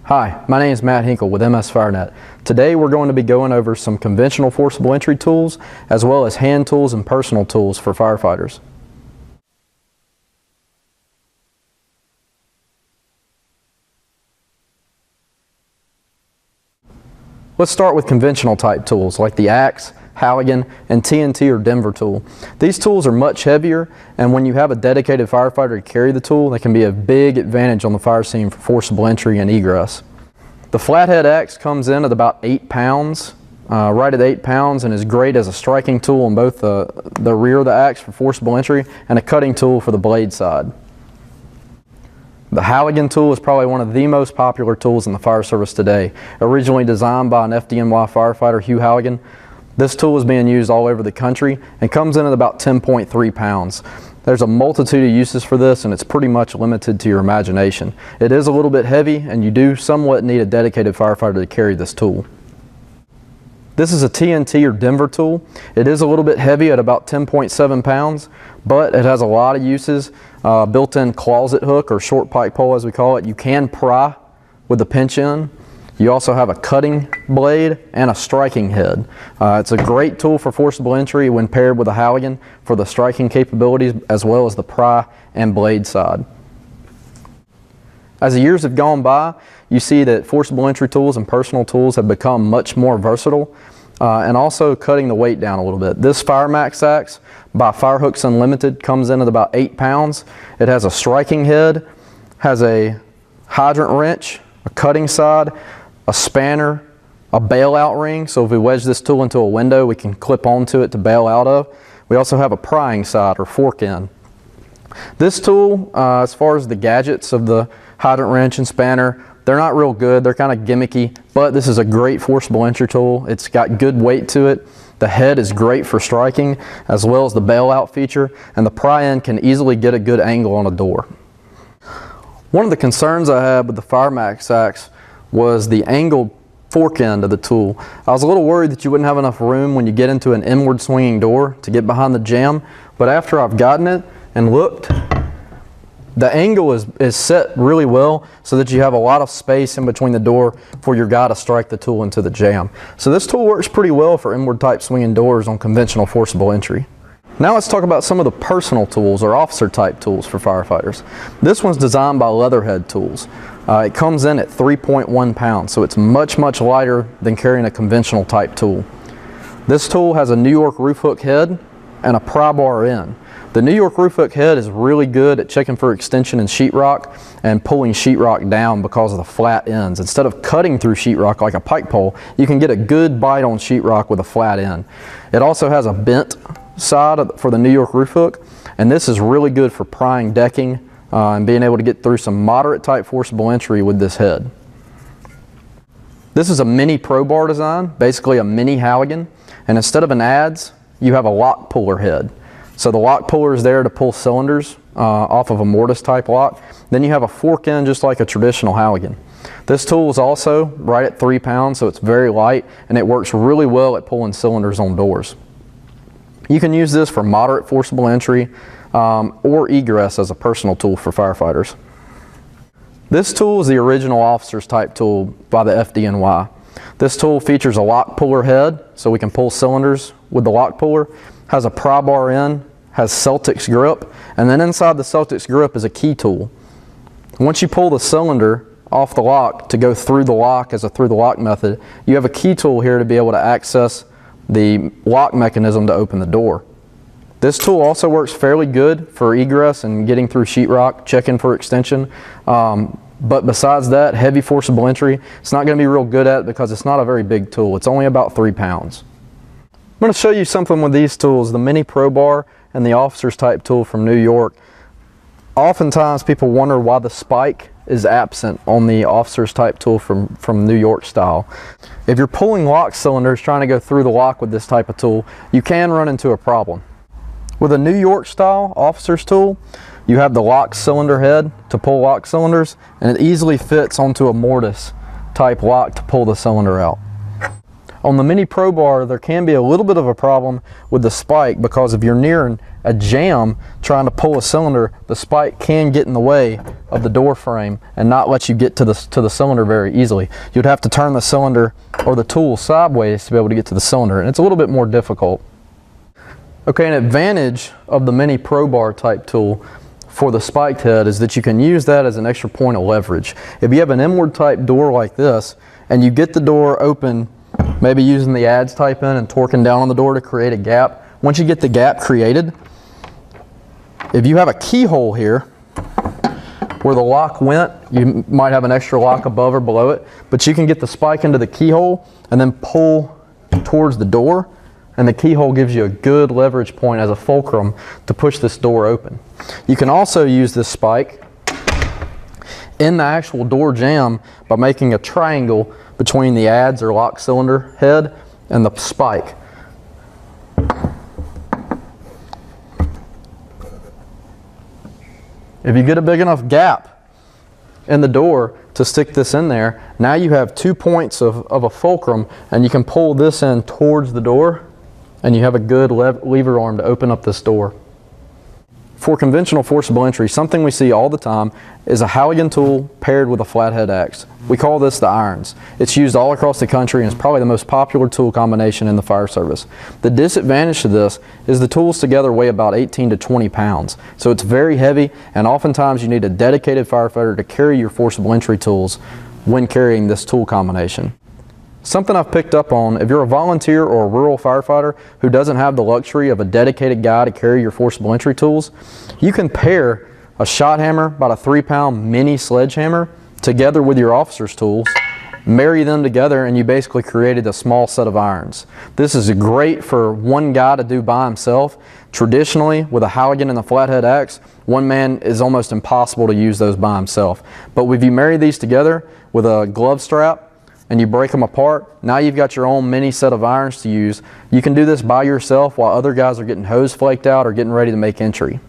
Hi, my name is Matt Hinkle with MS FireNet. Today we're going to be going over some conventional forcible entry tools as well as hand tools and personal tools for firefighters. Let's start with conventional type tools like the axe, Halligan, and TNT or Denver tool. These tools are much heavier, and when you have a dedicated firefighter to carry the tool, they can be a big advantage on the fire scene for forcible entry and egress. The flathead axe comes in at about 8 pounds, right at 8 pounds, and is great as a striking tool on both the rear of the axe for forcible entry and a cutting tool for the blade side. The Halligan tool is probably one of the most popular tools in the fire service today. Originally designed by an FDNY firefighter, Hugh Halligan, this tool is being used all over the country and comes in at about 10.3 pounds. There's a multitude of uses for this, and it's pretty much limited to your imagination. It is a little bit heavy, and you do somewhat need a dedicated firefighter to carry this tool. This is a TNT or Denver tool. It is a little bit heavy at about 10.7 pounds, but it has a lot of uses. Built-in closet hook or short pike pole as we call it. You can pry with the pinch in. You also have a cutting blade and a striking head. It's a great tool for forcible entry when paired with a Halligan for the striking capabilities as well as the pry and blade side. As the years have gone by, you see that forcible entry tools and personal tools have become much more versatile and also cutting the weight down a little bit. This FireMax axe by Firehooks Unlimited comes in at about 8 pounds. It has a striking head, has a hydrant wrench, a cutting side, a spanner, a bailout ring, so if we wedge this tool into a window we can clip onto it to bail out of. We also have a prying side or fork end. This tool, as far as the gadgets of the hydrant wrench and spanner, they're not real good, they're kind of gimmicky, but this is a great forcible entry tool. It's got good weight to it. The head is great for striking as well as the bailout feature, and the pry end can easily get a good angle on a door. One of the concerns I had with the FireMax axe was the angled fork end of the tool. I was a little worried that you wouldn't have enough room when you get into an inward swinging door to get behind the jamb, but after I've gotten it and looked, the angle is set really well so that you have a lot of space in between the door for your guy to strike the tool into the jamb. So this tool works pretty well for inward type swinging doors on conventional forcible entry. Now let's talk about some of the personal tools or officer type tools for firefighters. This one's designed by Leatherhead Tools. It comes in at 3.1 pounds, so it's much lighter than carrying a conventional type tool. This tool has a New York roof hook head and a pry bar end. The New York roof hook head is really good at checking for extension in sheetrock and pulling sheetrock down because of the flat ends. Instead of cutting through sheetrock like a pike pole, you can get a good bite on sheetrock with a flat end. It also has a bent side for the New York roof hook, and this is really good for prying decking and being able to get through some moderate type forcible entry with this head. This is a mini pro bar design, basically a mini Halligan, and instead of an adze, you have a lock puller head. So the lock puller is there to pull cylinders off of a mortise type lock. Then you have a fork end just like a traditional Halligan. This tool is also right at 3 pounds, so it's very light, and it works really well at pulling cylinders on doors. You can use this for moderate forcible entry or egress as a personal tool for firefighters. This tool is the original officer's type tool by the FDNY. This tool features a lock puller head, so we can pull cylinders with the lock puller, has a pry bar end, has Celtic's grip, and then inside the Celtic's grip is a key tool. Once you pull the cylinder off the lock to go through the lock as a through the lock method, you have a key tool here to be able to access the lock mechanism to open the door. This tool also works fairly good for egress and getting through sheetrock, checking for extension. But besides that, heavy forcible entry, it's not going to be real good at because it's not a very big tool. It's only about 3 pounds. I'm going to show you something with these tools, the mini pro bar and the officer's type tool from New York. Oftentimes people wonder why the spike is absent on the officer's type tool from New York style. If you're pulling lock cylinders trying to go through the lock with this type of tool, you can run into a problem. With a New York style officer's tool, you have the lock cylinder head to pull lock cylinders, and it easily fits onto a mortise type lock to pull the cylinder out. On the Mini Pro Bar, there can be a little bit of a problem with the spike because if you're near a jam trying to pull a cylinder, the spike can get in the way of the door frame and not let you get to the cylinder very easily. You'd have to turn the cylinder or the tool sideways to be able to get to the cylinder, and it's a little bit more difficult. Okay, an advantage of the mini Pro Bar type tool for the spiked head is that you can use that as an extra point of leverage. If you have an inward type door like this and you get the door open, maybe using the adze type in and torquing down on the door to create a gap, once you get the gap created, if you have a keyhole here where the lock went, you might have an extra lock above or below it, but you can get the spike into the keyhole and then pull towards the door, and the keyhole gives you a good leverage point as a fulcrum to push this door open. You can also use this spike in the actual door jamb by making a triangle between the adze or lock cylinder head and the spike. If you get a big enough gap in the door to stick this in there, now you have 2 points of a fulcrum, and you can pull this in towards the door, and you have a good lever arm to open up this door. For conventional forcible entry, something we see all the time is a Halligan tool paired with a flathead axe. We call this the irons. It's used all across the country and is probably the most popular tool combination in the fire service. The disadvantage to this is the tools together weigh about 18 to 20 pounds. So it's very heavy, and oftentimes you need a dedicated firefighter to carry your forcible entry tools when carrying this tool combination. Something I've picked up on, if you're a volunteer or a rural firefighter who doesn't have the luxury of a dedicated guy to carry your forcible entry tools, you can pair a shot hammer, about a 3-pound mini sledgehammer, together with your officer's tools, marry them together, and you basically created a small set of irons. This is great for one guy to do by himself. Traditionally, with a Halligan and a flathead axe, one man is almost impossible to use those by himself. But if you marry these together with a glove strap, and you break them apart, now you've got your own mini set of irons to use. You can do this by yourself while other guys are getting hose flaked out or getting ready to make entry.